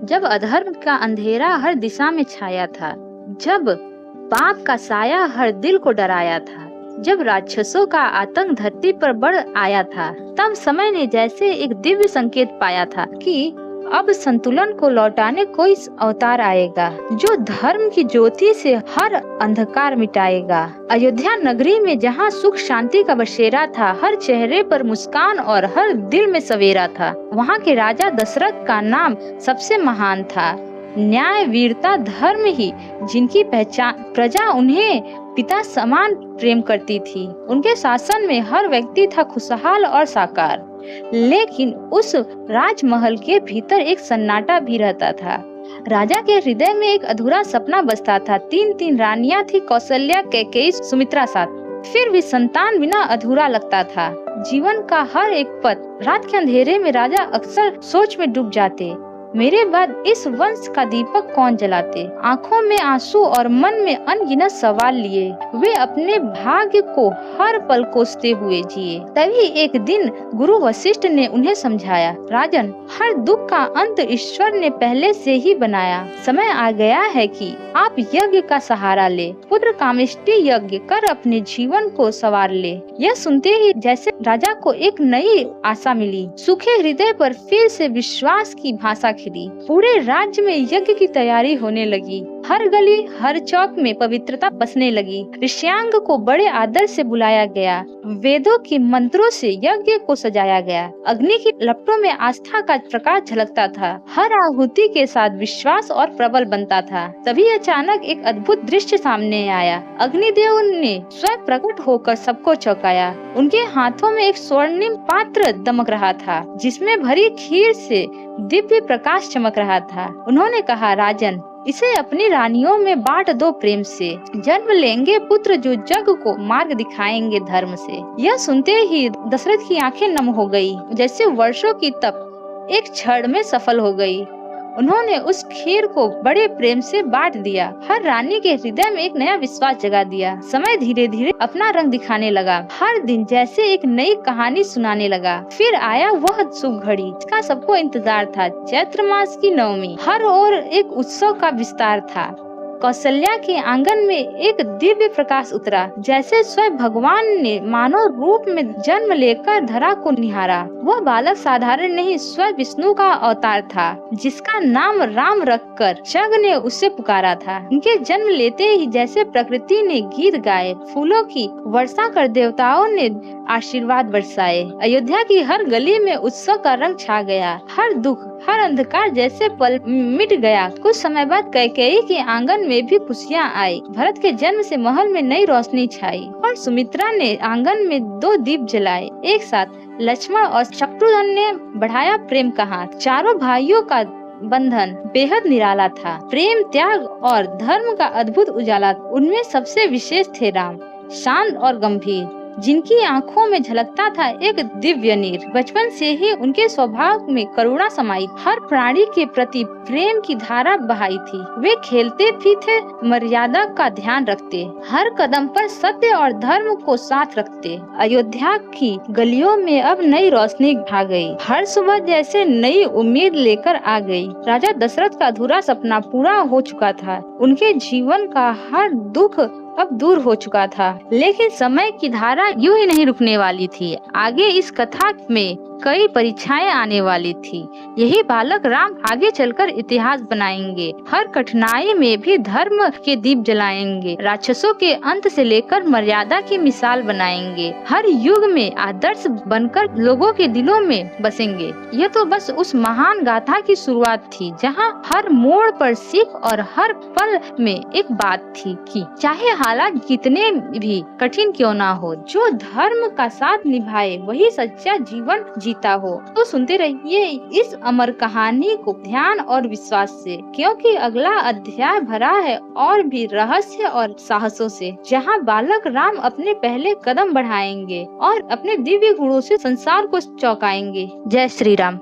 जब अधर्म का अंधेरा हर दिशा में छाया था, जब पाप का साया हर दिल को डराया था, जब राक्षसों का आतंक धरती पर बढ़ आया था, तब समय ने जैसे एक दिव्य संकेत पाया था कि अब संतुलन को लौटाने कोई अवतार आएगा जो धर्म की ज्योति से हर अंधकार मिटाएगा। अयोध्या नगरी में जहाँ सुख शांति का बसेरा था, हर चेहरे पर मुस्कान और हर दिल में सवेरा था, वहाँ के राजा दशरथ का नाम सबसे महान था। न्याय, वीरता, धर्म ही जिनकी पहचान, प्रजा उन्हें पिता समान प्रेम करती थी। उनके शासन में हर व्यक्ति था खुशहाल और साकार। लेकिन उस राजमहल के भीतर एक सन्नाटा भी रहता था। राजा के हृदय में एक अधूरा सपना बसता था। 3 रानियां थी, कौशल्या, कैकेयी, सुमित्रा साथ। फिर भी संतान बिना अधूरा लगता था। जीवन का हर एक पल। रात के अंधेरे में राजा अक्सर सोच में डूब जाते, मेरे बाद इस वंश का दीपक कौन जलाते। आंखों में आंसू और मन में अनगिनत सवाल लिए वे अपने भाग्य को हर पल कोसते हुए जिए। तभी एक दिन गुरु वशिष्ठ ने उन्हें समझाया, राजन, हर दुख का अंत ईश्वर ने पहले से ही बनाया। समय आ गया है कि आप यज्ञ का सहारा ले, पुत्र कामेष्टि यज्ञ कर अपने जीवन को संवार ले। यह सुनते ही जैसे राजा को एक नई आशा मिली। सूखे हृदय पर फिर से विश्वास की भाषा खिली। पूरे राज्य में यज्ञ की तैयारी होने लगी। हर गली, हर चौक में पवित्रता बसने लगी। ऋष्यांग को बड़े आदर से बुलाया गया। वेदों के मंत्रों से यज्ञ को सजाया गया। अग्नि की लपटों में आस्था का प्रकाश झलकता था। हर आहुति के साथ विश्वास और प्रबल बनता था। तभी अचानक एक अद्भुत दृश्य सामने आया। अग्निदेव ने स्वयं प्रकट होकर सबको चौंकाया। उनके हाथों में एक स्वर्णिम पात्र दमक रहा था, जिसमें भरी खीर से दिव्य प्रकाश चमक रहा था। उन्होंने कहा, राजन, इसे अपनी रानियों में बांट दो। प्रेम से जन्म लेंगे पुत्र जो जग को मार्ग दिखाएंगे धर्म से। यह सुनते ही दशरथ की आंखें नम हो गई, जैसे वर्षों की तप एक क्षण में सफल हो गई। उन्होंने उस खीर को बड़े प्रेम से बांट दिया। हर रानी के हृदय में एक नया विश्वास जगा दिया। समय धीरे धीरे अपना रंग दिखाने लगा। हर दिन जैसे एक नई कहानी सुनाने लगा। फिर आया वह शुभ घड़ी जिसका सबको इंतजार था। चैत्र मास की नवमी। हर ओर एक उत्सव का विस्तार था। कौशल्या के आंगन में एक दिव्य प्रकाश उतरा, जैसे स्वयं भगवान ने मानव रूप में जन्म लेकर धरा को निहारा। वह बालक साधारण नहीं, स्वयं विष्णु का अवतार था, जिसका नाम राम रखकर जग ने उसे पुकारा था। उनके जन्म लेते ही जैसे प्रकृति ने गीत गाए, फूलों की वर्षा कर देवताओं ने आशीर्वाद बरसाए। अयोध्या की हर गली में उत्सव का रंग छा गया। हर दुख, हर अंधकार जैसे पल मिट गया। कुछ समय बाद कैकेयी के आंगन में भी खुशियाँ आई। भरत के जन्म से महल में नई रोशनी छाई और सुमित्रा ने आंगन में 2 दीप जलाए। एक साथ लक्ष्मण और शत्रुघ्न ने बढ़ाया प्रेम का हाथ। चारों भाइयों का बंधन बेहद निराला था। प्रेम, त्याग और धर्म का अद्भुत उजाला। उनमें सबसे विशेष थे राम, शांत और गंभीर, जिनकी आंखों में झलकता था एक दिव्य नीर। बचपन से ही उनके स्वभाव में करुणा समाई, हर प्राणी के प्रति प्रेम की धारा बहाई थी। वे खेलते भी थे, मर्यादा का ध्यान रखते, हर कदम पर सत्य और धर्म को साथ रखते। अयोध्या की गलियों में अब नई रोशनी आ गई। हर सुबह जैसे नई उम्मीद लेकर आ गई। राजा दशरथ का अधूरा सपना पूरा हो चुका था। उनके जीवन का हर दुख अब दूर हो चुका था। लेकिन समय की धारा यूं ही नहीं रुकने वाली थी। आगे इस कथा में कई परीक्षाएं आने वाली थी। यही बालक राम आगे चलकर इतिहास बनाएंगे। हर कठिनाई में भी धर्म के दीप जलाएंगे। राक्षसों के अंत से लेकर मर्यादा की मिसाल बनाएंगे। हर युग में आदर्श बनकर लोगों के दिलों में बसेंगे। यह तो बस उस महान गाथा की शुरुआत थी, जहां हर मोड़ पर सीख और हर पल में एक बात थी कि चाहे हालात कितने भी कठिन क्यों ना हो, जो धर्म का साथ निभाए वही सच्चा जीवन जीता हो। तो सुनते रहिए इस अमर कहानी को ध्यान और विश्वास से, क्योंकि अगला अध्याय भरा है और भी रहस्य और साहसों से, जहां बालक राम अपने पहले कदम बढ़ाएंगे और अपने दिव्य गुणों से संसार को चौंकाएंगे। जय श्री राम।